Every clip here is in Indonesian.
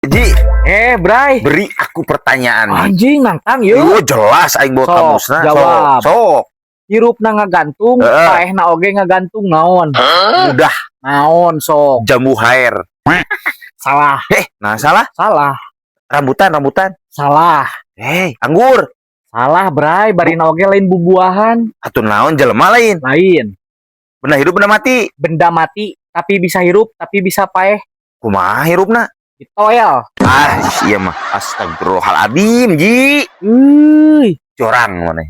Ji, Bray. beri aku pertanyaan. Anjing nangtang Yo, yuk. jelas aing bawa Sok, kamusna. jawab. Sok. Hirupna ngagantung, paehna oge ngagantung naon? Mudah Naon sok? jambu hair. Salah. Nah salah. Salah. Rambutan. Salah. Anggur. Salah, Bray. Barina oge lain bubuahan. Atuh naon jelema lain. Lain. Benda hidup benda mati. Benda mati, tapi bisa hirup, tapi bisa paeh. Kumaha hirupna? Ditoel. Iya mah. Astagfirullahaladzim, Ji. Corang mana?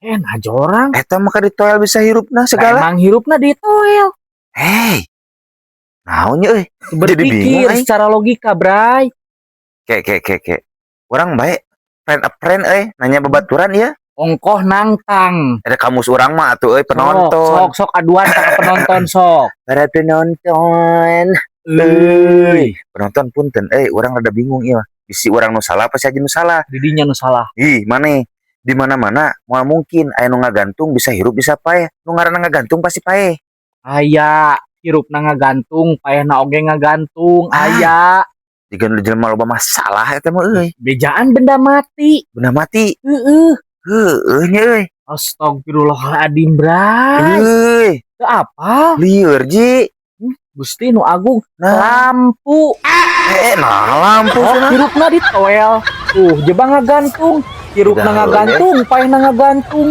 Nah jorang. Eta maka ditoel bisa hirupna segala. Emang hirupna ditoel. Naonnya euy? Jadi Berpikir bingung secara logika, Bray. Kayak. Orang baik. Friend nanya babaturan ya. Ongkoh nangtang. Ada kamus orang mah atuh penonton. Sok aduan ka penonton sok. Para penonton. Penonton punten orang rada bingung ieu. Bisi urang nu salah apa si Haji nu salah? Didinya nu salah. Ih, maneh di mana-mana moal mungkin aya nu ngagantung bisa hirup bisa paeh. Nu ngaranna ngagantung pasti paeh. Aya hirupna ngagantung, paehna oge ngagantung. Aya Jika nu jelema loba masalah eta mah euy. bejaan benda mati. Benda mati. Heueuh. Nya euy. Astagfirullahaladzim, Bray. Euy, Teu apa? lieur Ji. Gusti nu agung. Nah. Lampu. Nah lampu cenah. Hirupna ditoel. Jebang ngagantung. Hirupna ngagantung, paehna ngagantung.